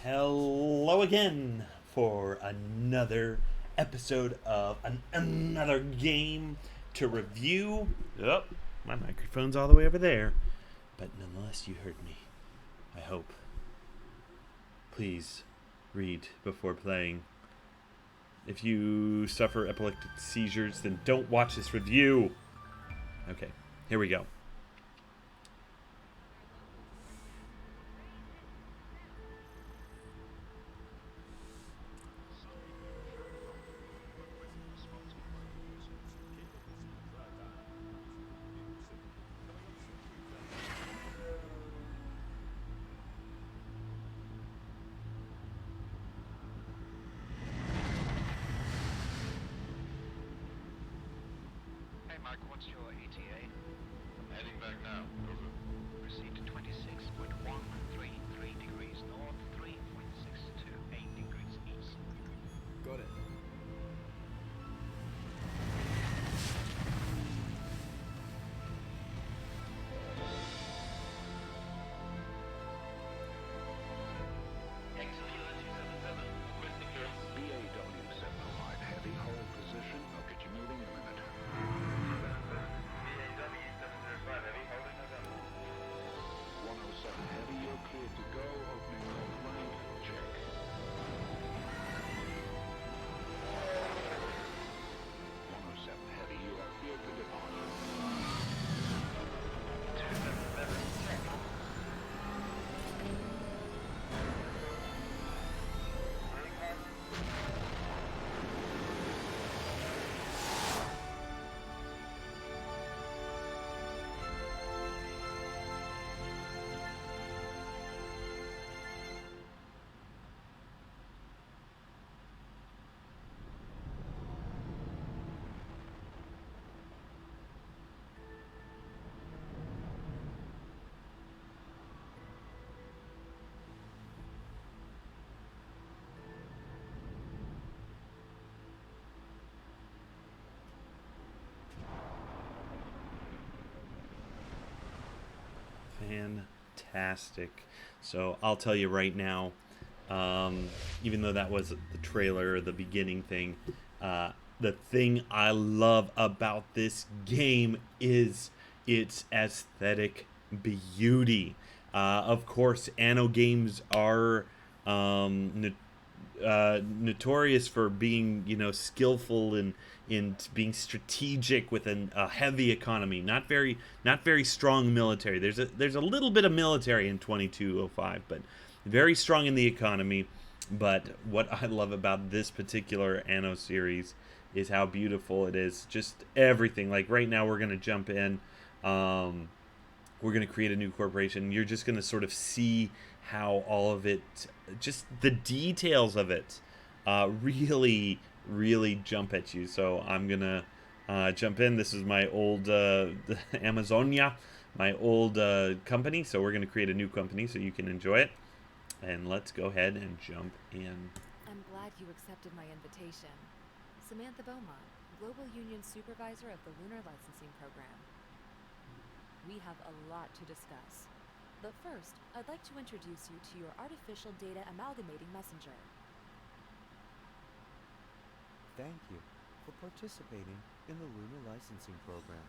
Hello again for another episode of another game to review. Oh, my microphone's all the way over there. But nonetheless, you heard me. I hope. Please read before playing. If you suffer epileptic seizures, then don't watch this review. Okay, here we go. Hey Mike, what's your ETA? I'm heading back now. Over. Proceed to 26.133 degrees north, 3.628 degrees east. Got it. BAW-705, heavy hold position. I'll get you moving in a minute. 107, heavy, you're cleared to go. Opening left right. Check. 107, heavy, you are cleared to departure. 277, check. Fantastic. So I'll tell you right now, even though that was the trailer, the beginning thing, the thing I love about this game is its aesthetic beauty. Of course, Anno games are notorious for being, skillful in being strategic with a heavy economy, not very strong military. There's a little bit of military in 2205, but very strong in the economy. But what I love about this particular Anno series is how beautiful it is. Just everything. Like right now, we're gonna jump in. We're going to create a new corporation. You're just going to sort of see how all of it, just the details of it, really, really jump at you. So I'm going to jump in. This is my old Amazonia, my old company. So we're going to create a new company so you can enjoy it. And let's go ahead and jump in. I'm glad you accepted my invitation. Samantha Beaumont, Global Union Supervisor of the Lunar Licensing Program. We have a lot to discuss. But first, I'd like to introduce you to your Artificial Data Amalgamating Messenger. Thank you for participating in the Lunar Licensing Program.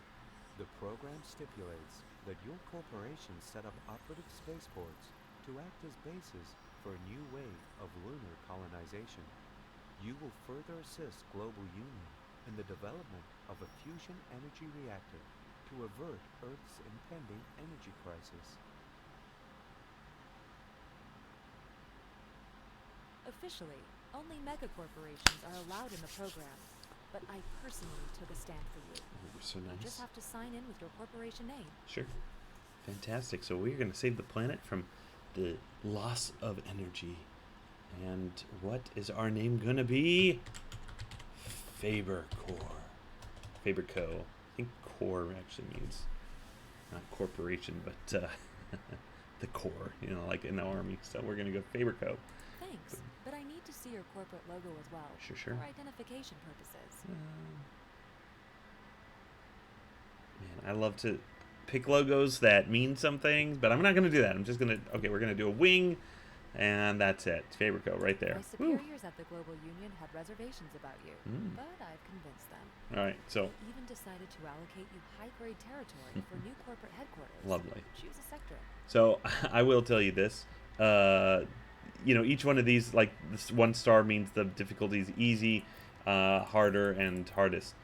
The program stipulates that your corporation set up operative spaceports to act as bases for a new wave of lunar colonization. You will further assist Global Union in the development of a fusion energy reactor to avert Earth's impending energy crisis. Officially, only megacorporations are allowed in the program, but I personally took a stand for you. You're so You nice. just have to sign in with your corporation name. Sure. Fantastic. So we're going to save the planet from the loss of energy. And what is our name going to be? Faber Core. Faber Co. I think core actually means not corporation, but the core, like in the army. So we're going to go Faber Co. Thanks, but I need to see your corporate logo as well. Sure. For identification purposes. Man, I love to pick logos that mean something, but I'm not going to do that. I'm just going to, okay, we're going to do a wing. And that's it. Faber Co. right there. My superiors at the Global Union had reservations about you, but I've convinced them. All right, so They even decided to allocate you high-grade territory for new corporate headquarters. lovely. Choose a sector. So I will tell you this. Each one of these, like this 1 star means the difficulty is easy, harder, and hardest.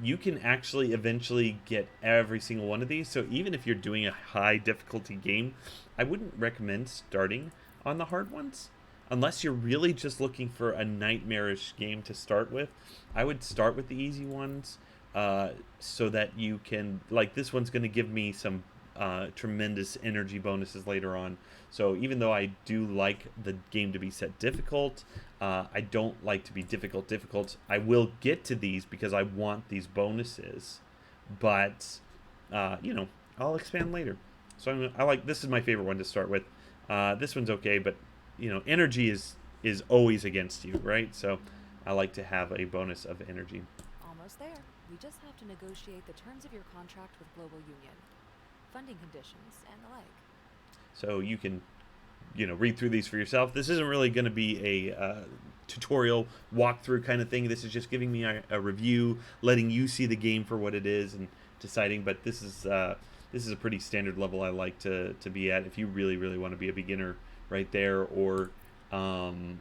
You can actually eventually get every single one of these. So even if you're doing a high difficulty game, I wouldn't recommend starting on the hard ones. Unless you're really just looking for a nightmarish game to start with, I would start with the easy ones so that you can, like this one's going to give me some tremendous energy bonuses later on. So even though I do like the game to be set difficult, I don't like to be difficult. I will get to these because I want these bonuses, but I'll expand later. So I like this is my favorite one to start with. This one's okay, but energy is always against you, right? So I like to have a bonus of energy. Almost there. We just have to negotiate the terms of your contract with Global Union, funding conditions, and the like. So you can read through these for yourself. This isn't really going to be a tutorial walkthrough kind of thing. This is just giving me a review, letting you see the game for what it is and deciding. But this is a pretty standard level I like to be at if you really, really want to be a beginner right there, or where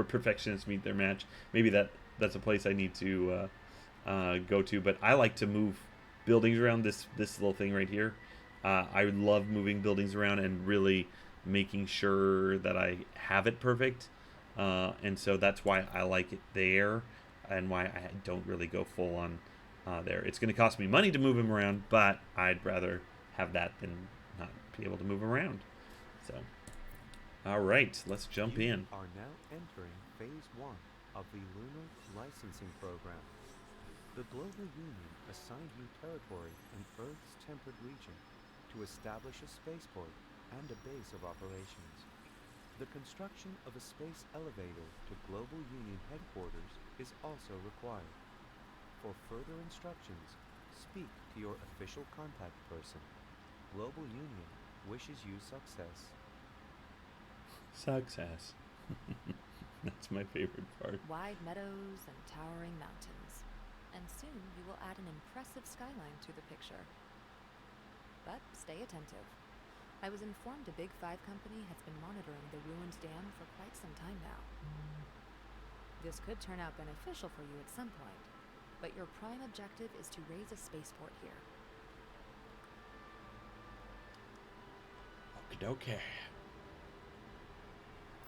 perfectionists meet their match. Maybe that's a place I need to go to. But I like to move buildings around this little thing right here. I love moving buildings around and really making sure that I have it perfect. And so that's why I like it there and why I don't really go full on there. It's going to cost me money to move them around, but I'd rather have that than not be able to move them around. So, all right, let's jump You in. are now entering Phase 1 of the Lunar Licensing Program. The Global Union assigned you territory in Earth's temperate region to establish a spaceport and a base of operations. The construction of a space elevator to Global Union headquarters is also required. For further instructions, speak to your official contact person. Global Union wishes you success. Success. That's my favorite part. Wide meadows and towering mountains. And soon you will add an impressive skyline to the picture. But stay attentive. I was informed a Big Five company has been monitoring the ruined dam for quite some time now. This could turn out beneficial for you at some point, but your prime objective is to raise a spaceport here. Okay.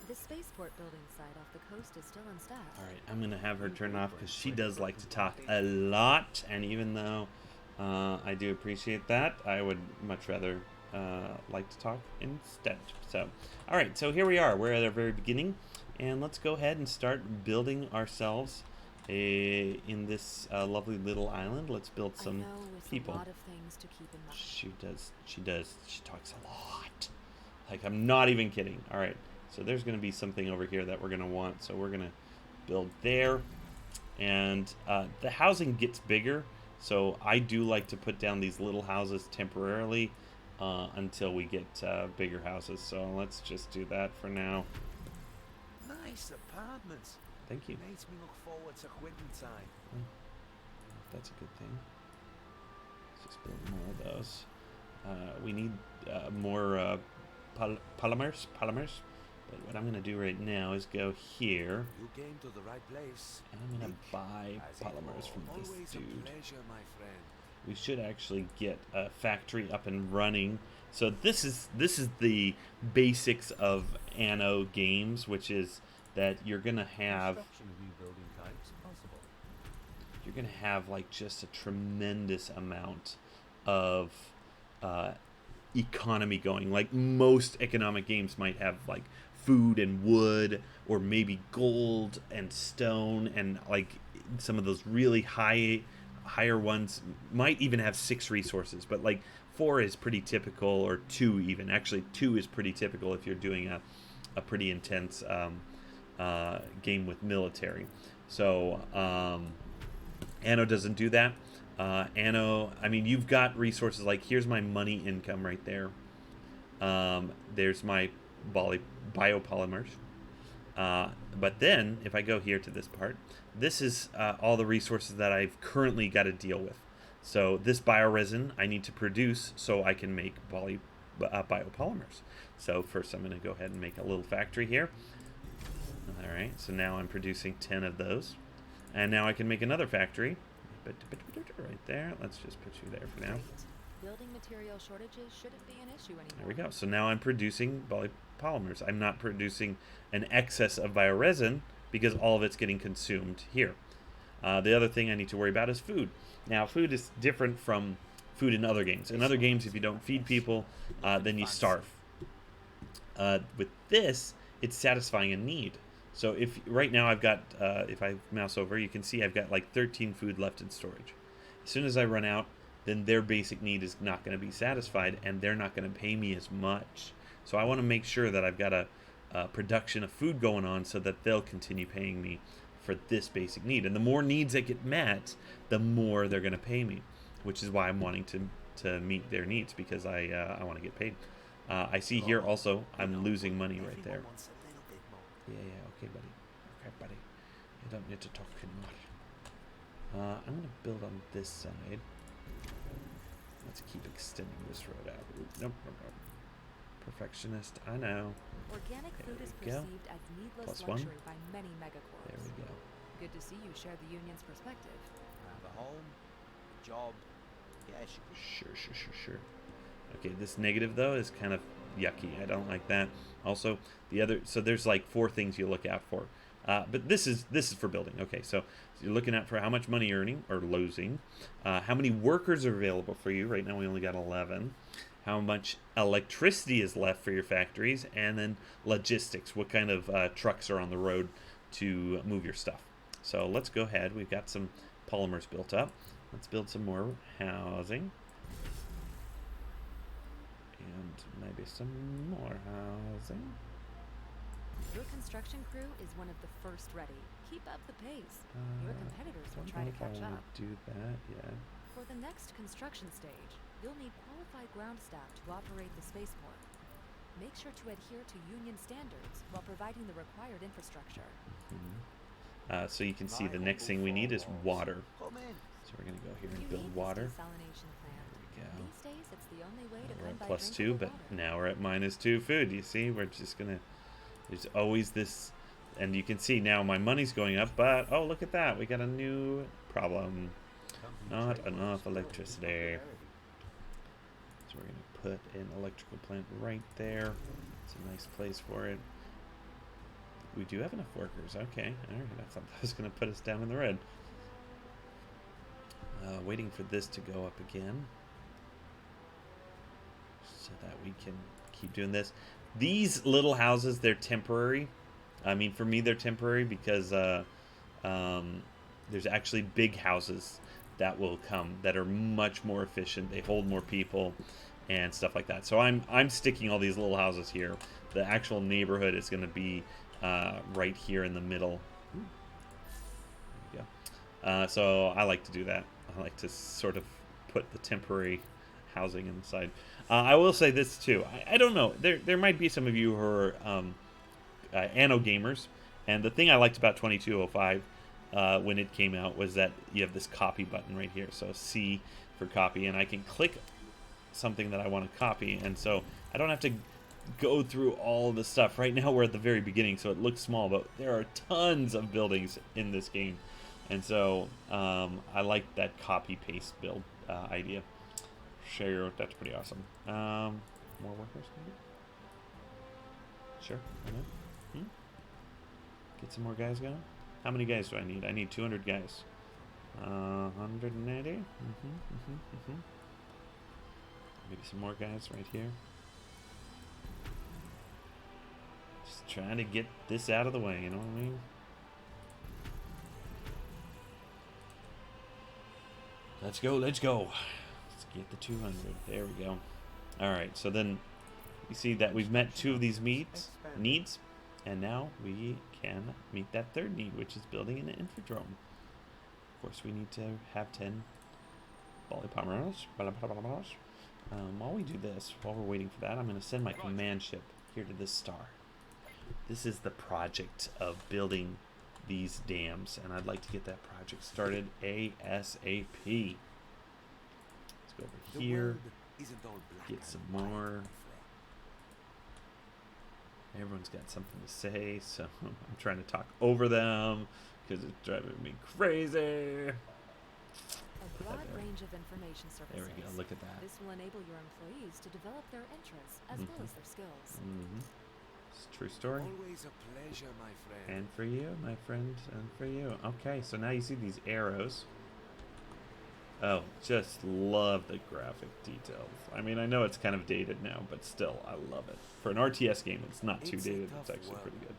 The spaceport building site off the coast is still on staff. All right, I'm gonna have her turn off because she does like to talk a lot, and even though I do appreciate that, I would much rather like to talk instead. So, all right, so here we are. We're at our very beginning, and let's go ahead and start building ourselves in this lovely little island. Let's build some I know it's people. a lot of things to keep in mind. She does. She talks a lot. Like, I'm not even kidding. All right. So there's going to be something over here that we're going to want. So we're going to build there. And the housing gets bigger. So I do like to put down these little houses temporarily until we get bigger houses. So let's just do that for now. Nice apartments. Thank you. Makes me look forward to quitting time. That's a good thing. Let's just build more of those. We need more polymers. But what I'm going to do right now is go here, You came to the right place. and I'm going to buy As it polymers was. from this Always dude. a pleasure, my friend. We should actually get a factory up and running. So this is the basics of ANNO games, which is that you're going to have Construction rebuilding types possible. you're going to have like just a tremendous amount of economy going. Like most economic games might have like food and wood, or maybe gold and stone, and like some of those really higher ones might even have 6 resources, but like 4 is pretty typical, or 2 even. Actually 2 is pretty typical if you're doing a pretty intense game with military. So ANNO doesn't do that. ANNO, I mean, you've got resources like, here's my money income right there. There's my biopolymers. But then, if I go here to this part, this is all the resources that I've currently got to deal with. So this bioresin I need to produce so I can make biopolymers. So first I'm going to go ahead and make a little factory here. All right, so now I'm producing 10 of those. And now I can make another factory. Right there. Let's just put you there for now. Great. Building material shortages shouldn't be an issue anymore. There we go. So now I'm producing polymers. I'm not producing an excess of bioresin because all of it's getting consumed here. The other thing I need to worry about is food. Now, food is different from food in other games. In other games, if you don't feed people, then you starve. With this, it's satisfying a need. So if right now I've got, if I mouse over, you can see I've got like 13 food left in storage. As soon as I run out, then their basic need is not going to be satisfied, and they're not going to pay me as much. So I want to make sure that I've got a production of food going on so that they'll continue paying me for this basic need. And the more needs that get met, the more they're going to pay me, which is why I'm wanting to meet their needs, because I want to get paid. I see here also I'm losing money right there. Yeah, okay, buddy. Okay, buddy. You don't need to talk too much. I'm going to build on this side. Let's keep extending this road out. Nope. Perfectionist, I know. Organic There food is we go. perceived as needless +1. luxury by many megacorps. There we go. Good to see you share the union's perspective. I have a home, a job. Yeah, Sure. Okay, this negative though is kind of yucky. I don't like that. Also, the other, so there's like 4 things you look out for. But this is for building. Okay, so you're looking out for how much money you're earning or losing, how many workers are available for you. Right now we only got 11. How much electricity is left for your factories, and then logistics. What kind of trucks are on the road to move your stuff? So let's go ahead. We've got some polymers built up. Let's build some more housing. And maybe some more housing. Your construction crew is one of the first ready. Keep up the pace. Your competitors will try to catch up. Do that yet. For the next construction stage, you'll need qualified ground staff to operate the spaceport. Make sure to adhere to union standards while providing the required infrastructure. So you can see the next thing we need is water. Come in. So we're going to go here You and build need water. this desalination plant. There we go. These days, it's the only way to We're come at by +2, drinkable but water. now we're at -2 food. You see, we're just going to, there's always this, and you can see now my money's going up, but, oh, look at that. We got a new problem. Not enough electricity. So we're going to put an electrical plant right there. It's a nice place for it. We do have enough workers. Okay. All right. I thought that was going to put us down in the red. Waiting for this to go up again so that we can keep doing this. These little houses, they're temporary. I mean, for me, they're temporary because there's actually big houses that will come that are much more efficient. They hold more people and stuff like that. So I'm sticking all these little houses here. The actual neighborhood is going to be right here in the middle. There we go. So I like to do that. I like to sort of put the temporary housing inside. I will say this too. I don't know. There might be some of you who are ANNO gamers, and the thing I liked about 2205 when it came out was that you have this copy button right here. So C for copy, and I can click something that I want to copy, and so I don't have to go through all the stuff. Right now we're at the very beginning, so it looks small, but there are tons of buildings in this game, and so I like that copy paste build idea. Sure, that's pretty awesome. More workers maybe? Sure, why not? Get some more guys going. How many guys do I need? I need 200 guys. 180. Maybe some more guys right here. Just trying to get this out of the way, you know what I mean? Let's go, let's go. Let's get the 200. There we go. Alright, so then you see that we've met 2 of these needs, and now we can meet that 3rd need, which is building an infodrome. Of course, we need to have 10 polymers. While we do this, while we're waiting for that, I'm going to send my command ship here to this star. This is the project of building these dams, and I'd like to get that project started ASAP. Let's go over here, get some more. Everyone's got something to say, so I'm trying to talk over them because it's driving me crazy. A broad range of information services. There we go, look at that. This will enable your employees to develop their interests as well as their skills. It's a true story. Always a pleasure, my friend. And for you, my friend, and for you. Okay, so now you see these arrows. Oh, just love the graphic details. I mean, I know it's kind of dated now, but still, I love it. For an RTS game, it's not too dated. It's actually pretty good.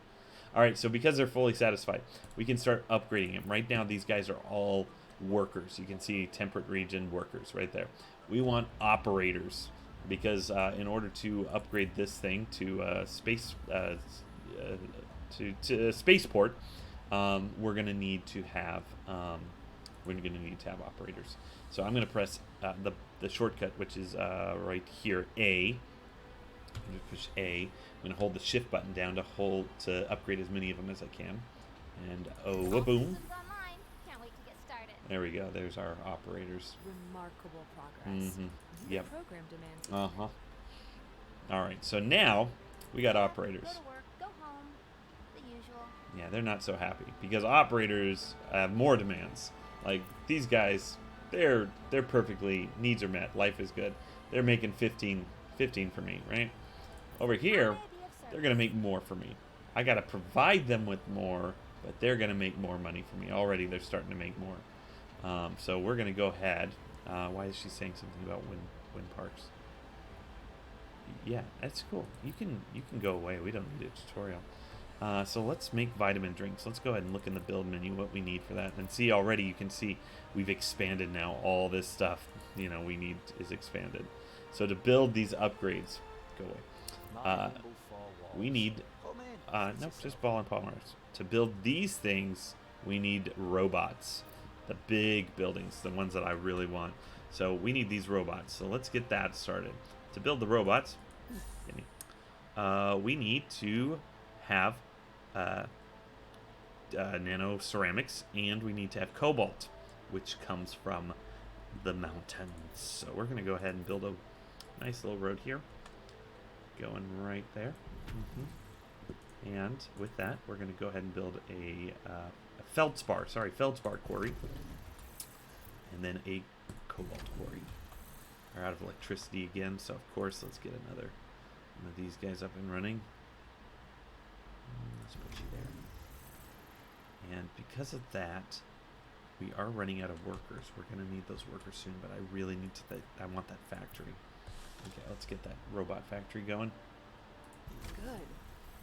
All right, so because they're fully satisfied, we can start upgrading them. Right now, these guys are all workers. You can see temperate region workers right there. We want operators because in order to upgrade this thing to spaceport, we're going to need to have operators. So I'm going to press the shortcut, which is right here, A. I'm going to push A. I'm going to hold the shift button down to upgrade as many of them as I can. And oh, boom. Can't wait to get started. There we go. There's our operators. Remarkable progress. Yep. Program demands. All right. So now we got operators. Go to work, go home, the usual. Yeah, they're not so happy because operators have more demands. Like these guys, they're perfectly needs are met. Life is good. They're making 15 for me, right? Over here, they're gonna make more for me. I gotta provide them with more, but they're gonna make more money for me. Already, they're starting to make more. So we're gonna go ahead. Why is she saying something about wind parks? Yeah, that's cool. You can go away. We don't need a tutorial. So let's make vitamin drinks. Let's go ahead and look in the build menu what we need for that. And see already you can see we've expanded now. All this stuff, we need is expanded. So to build these upgrades, go away. We need, nope, just ball and polymers. To build these things, we need robots. The big buildings, the ones that I really want. So we need these robots. So let's get that started. To build the robots, we need to have nano ceramics, and we need to have cobalt, which comes from the mountains. So we're going to go ahead and build a nice little road here, going right there. And with that, we're going to go ahead and build a feldspar quarry, and then a cobalt quarry. We're out of electricity again, so of course let's get another one of these guys up and running. Let's put you there. And because of that, we are running out of workers. We're going to need those workers soon, but I really need to. I want that factory. Okay, let's get that robot factory going. Good.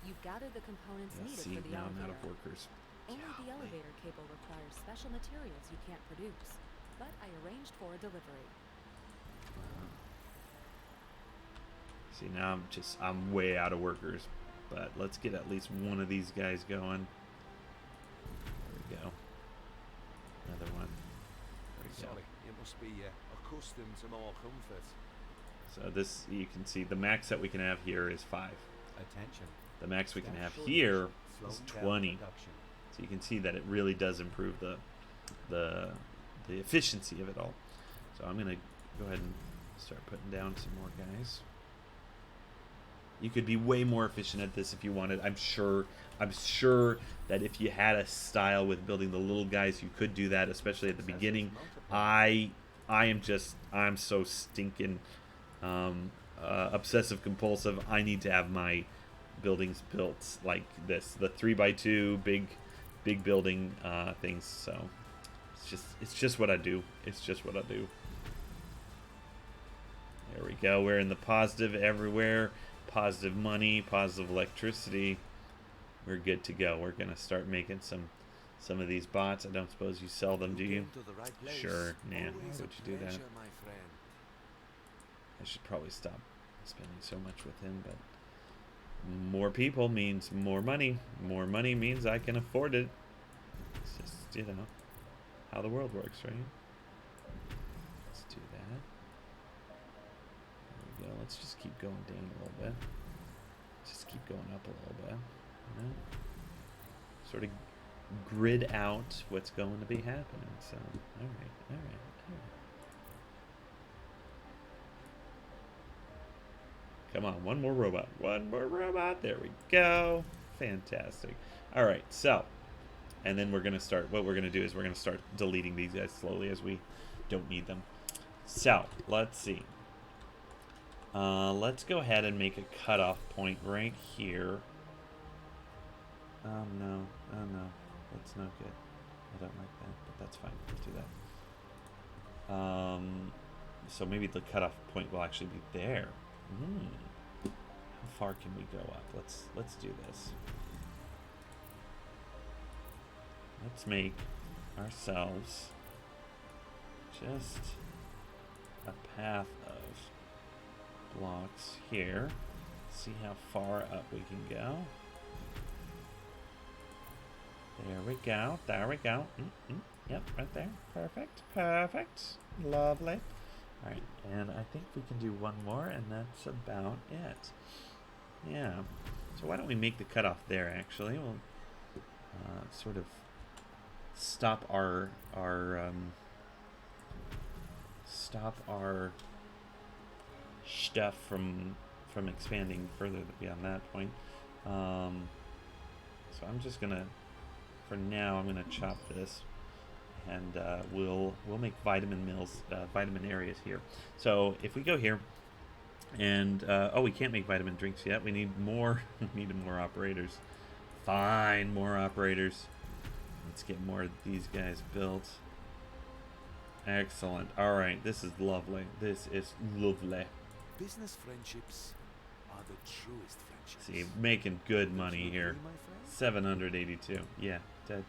You've gathered the components needed See, for the now I'm out elevator. of workers. Only the elevator cable requires special materials you can't produce, but I arranged for a delivery. See, now I'm way out of workers, but let's get at least one of these guys going. There we go. Another one. There we go. Sorry, you must be accustomed to more comfort. So this, you can see the max that we can have here is 5. Attention. The max we can have here is 20. So you can see that it really does improve the efficiency of it all. So I'm gonna go ahead and start putting down some more guys. You could be way more efficient at this if you wanted. I'm sure that if you had a style with building the little guys, you could do that, especially at the beginning. I'm so stinking obsessive compulsive. I need to have my buildings built like this, the 3x2 big building things. So it's just what I do. It's just what I do. There we go. We're in the positive everywhere. Positive money, positive electricity. We're good to go. We're gonna start making some of these bots. I don't suppose you sell them, do you? Sure. Nah. Why would you do that? I should probably stop spending so much with him, but more people means more money. More money means I can afford it. It's just, how the world works, right? Let's do let's just keep going down a little bit. Just keep going up a little bit. You know? Sort of grid out what's going to be happening. So, all right. Come on, one more robot. One more robot. There we go. Fantastic. All right, so, and then we're going to start, what we're going to do is we're going to start deleting these guys slowly as we don't need them. So, let's see. Let's go ahead and make a cutoff point right here. Oh no, that's not good. I don't like that, but that's fine. Let's do that. So maybe the cutoff point will actually be there. How far can we go up? Let's do this. Let's make ourselves just a path of blocks here. See how far up we can go. There we go. There we go. Yep, right there. Perfect. Perfect. Lovely. All right, and I think we can do one more, and that's about it. Yeah. So why don't we make the cutoff there? Actually, we'll sort of stop our stuff from expanding further beyond that point. So I'm just gonna, for now, I'm gonna chop this, and we'll make vitamin mills, vitamin areas here. So if we go here, and oh, we can't make vitamin drinks yet. We need more. We need more operators. Fine, more operators. Let's get more of these guys built. Excellent. All right, this is lovely. This is lovely. Business friendships are the truest friendships. See, making good money Would you here. agree, my friend? 782. Yeah, done.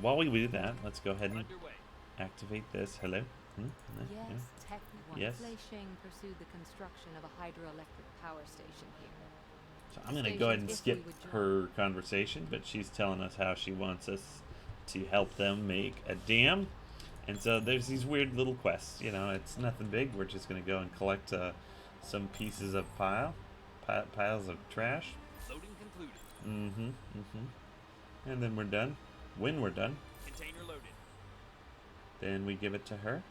While we do that, let's go ahead and Underway. activate this. Hello? Yes, Tech Yes. Fleisching pursued the construction of a hydroelectric power station here. So I'm going to go ahead and skip her conversation, but she's telling us how she wants us to help them make a dam. And so there's these weird little quests. You know, it's nothing big. We're just going to go and collect some pieces of piles of trash. Loading concluded. And then we're done. When we're done, Container loaded. then we give it to her.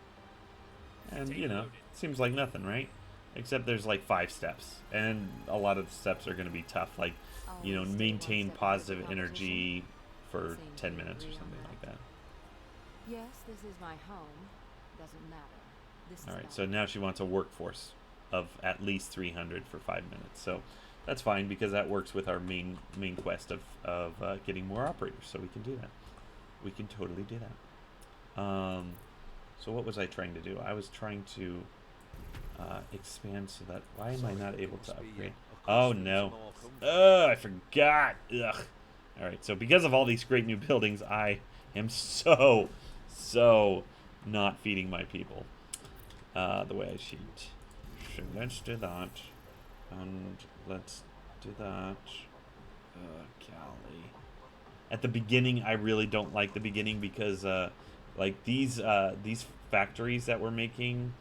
And, you know, seems like nothing, right? Except there's like 5 steps. And a lot of the steps are going to be tough. Like, you know, Always stay one maintain step ahead of the positive competition. energy for Same 10 to minutes or agree on something that. like that. Yes, this is my home. Doesn't matter. This is Alright, not so now she wants a workforce of at least 300 for 5 minutes. So that's fine because that works with our main quest of getting more operators. So we can do that. We can totally do that. So what was I trying to do? I was trying to expand so that... Why am I not able to upgrade? Oh no. Ugh, I forgot. Ugh. Alright, so because of all these great new buildings, I am so not feeding my people the way I should. So let's do that. And let's do that. Golly. At the beginning, I really don't like the beginning because like these factories that we're making,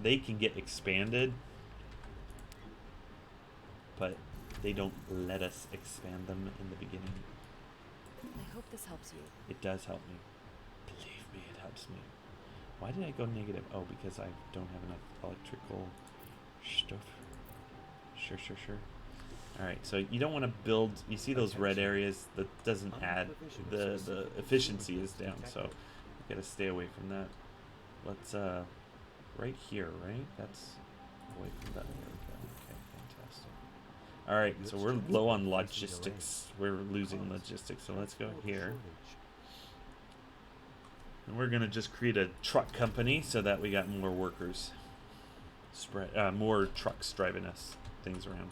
they can get expanded, but they don't let us expand them in the beginning. I hope this helps you. It does help me. Believe me, it helps me. Why did I go negative? Oh, because I don't have enough electrical stuff. Sure. Alright, so you don't want to build... You see those red areas? That doesn't add... The efficiency is down, so you gotta stay away from that. Let's, right here, right? That's away from that. There we go. Okay, fantastic. Alright, so we're low on logistics. We're losing logistics, so let's go here. And we're gonna just create a truck company so that we got more workers. More trucks driving us things around.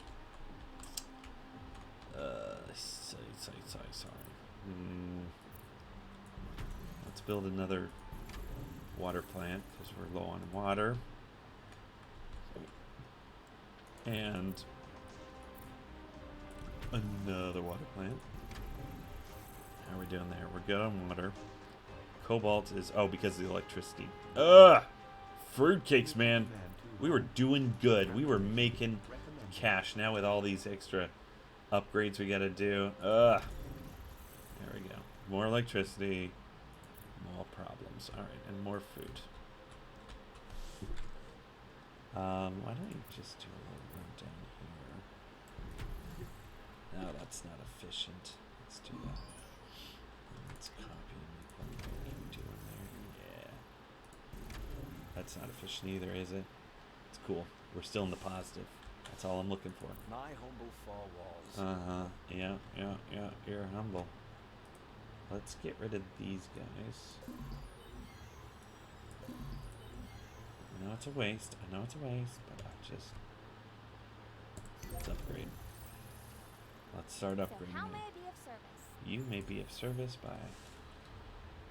Sorry. Let's build another water plant because we're low on water. And another water plant. How are we doing there? We're good on water. Cobalt is... Oh, because of the electricity. Ugh! Fruitcakes, man. We were doing good. We were making cash. Now with all these extra upgrades we gotta do. Ugh. There we go. More electricity. More problems. Alright, and more food. Why don't you just do a little run down here? No, that's not efficient. Let's do that. Let's copy and make one more. Can we do one there? Yeah. That's not efficient either, is it? It's cool. We're still in the positive. That's all I'm looking for. My humble four walls. Yeah. You're humble. Let's get rid of these guys. I know it's a waste. But let's upgrade. Let's start So upgrading. how may I be of service? You may be of service by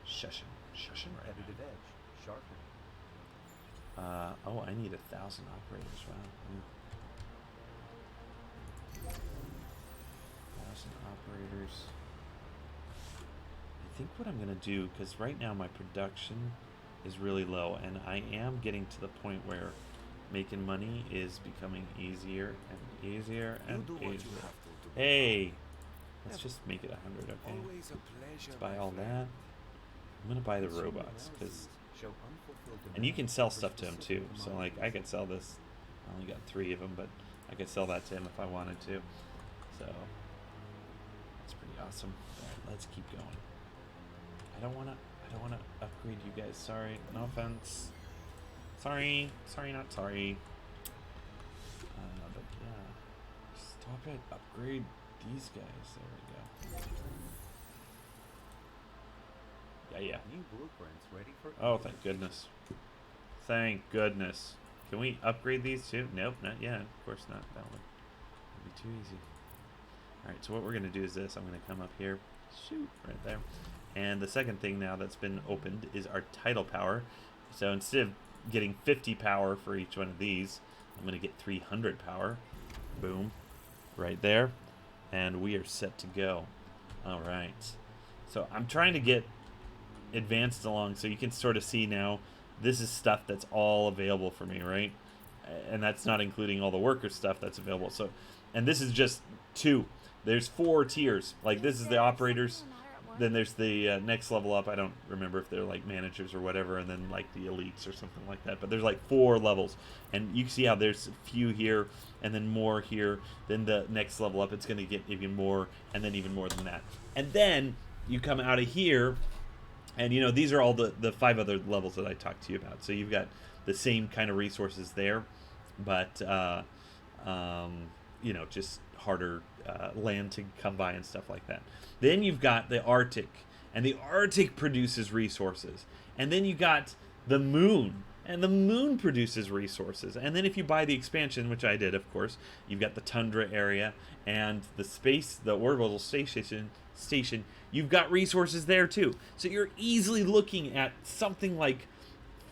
shushing right Competitive edge. Sharpen. now. Oh, I need 1,000 operators. Wow. Yeah. 1,000 operators. I think what I'm gonna do, because right now my production is really low, and I am getting to the point where making money is becoming easier and easier and You do what you easier. have to do. Hey, let's just make it 100, okay? Always a pleasure. Let's buy my all friend. that. I'm gonna buy the Consumer robots, because analyses show unfulfilled and you demand can sell for stuff to him too. specific So like I could sell this. I only got 3 of them, but I could sell that to him if I wanted to. So that's pretty awesome. All right, let's keep going. I don't wanna upgrade you guys. Sorry, no offense. Sorry, not sorry. But yeah, stop it. Upgrade these guys. There we go. Yeah. New blueprints ready for Oh, thank goodness. Thank goodness. Can we upgrade these too? Nope, not yet. Of course not. That would be too easy. Alright, so what we're going to do is this. I'm going to come up here. Shoot, right there. And the second thing now that's been opened is our tidal power. So instead of getting 50 power for each one of these, I'm going to get 300 power. Boom. Right there. And we are set to go. Alright. So I'm trying to get advanced along so you can sort of see now this is stuff that's all available for me, right? And that's not including all the worker stuff that's available. So, and this is just 2. There's 4 tiers. Like this is the operators. Then there's the next level up. I don't remember if they're like managers or whatever, and then like the elites or something like that. But there's like 4 levels, and you can see how there's a few here, and then more here. Then the next level up, it's going to get even more, and then even more than that. And then you come out of here, and you know these are all the 5 other levels that I talked to you about. So you've got the same kind of resources there, but you know, just harder land to come by and stuff like that. Then you've got the Arctic, and the Arctic produces resources. And then you got the moon, and the moon produces resources. And then if you buy the expansion, which I did, of course, you've got the tundra area and the orbital station. You've got resources there too. So you're easily looking at something like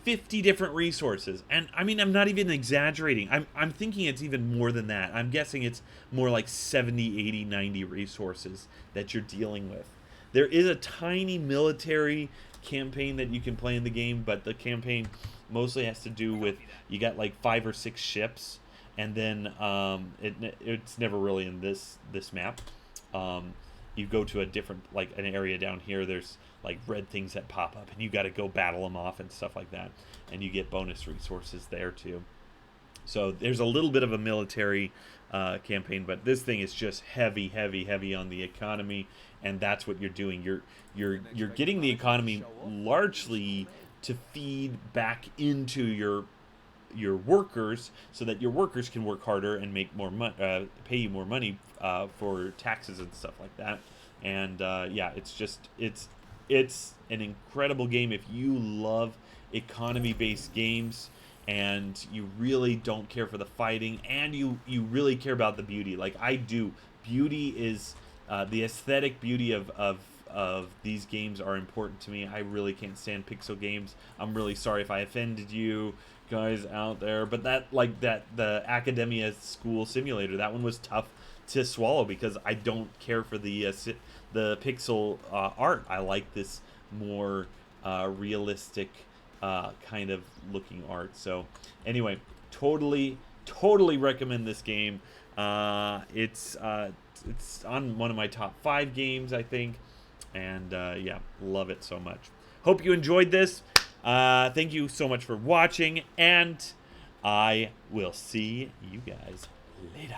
50 different resources. And I mean, I'm not even exaggerating. I'm thinking it's even more than that. I'm guessing it's more like 70, 80, 90 resources that you're dealing with. There is a tiny military campaign that you can play in the game, but the campaign mostly has to do with you got like 5 or 6 ships, and then it's never really in this map. You go to a different, like an area down here, there's like red things that pop up, and you got to go battle them off and stuff like that, and you get bonus resources there too. So there's a little bit of a military campaign, but this thing is just heavy on the economy, and that's what you're doing. You're getting the economy largely to feed back into your workers, so that your workers can work harder and make more pay you more money for taxes and stuff like that. And yeah, it's an incredible game if you love economy-based games and you really don't care for the fighting, and you really care about the beauty like I do. Beauty is the aesthetic beauty of these games are important to me. I really can't stand pixel games. I'm really sorry if I offended you guys out there, but the Academia School Simulator, that one was tough to swallow because I don't care for the pixel art. I like this more realistic kind of looking art. So anyway, Totally recommend this game. It's on one of my top 5 games, I think, and yeah, love it so much. Hope you enjoyed this. Thank you so much for watching, and I will see you guys later.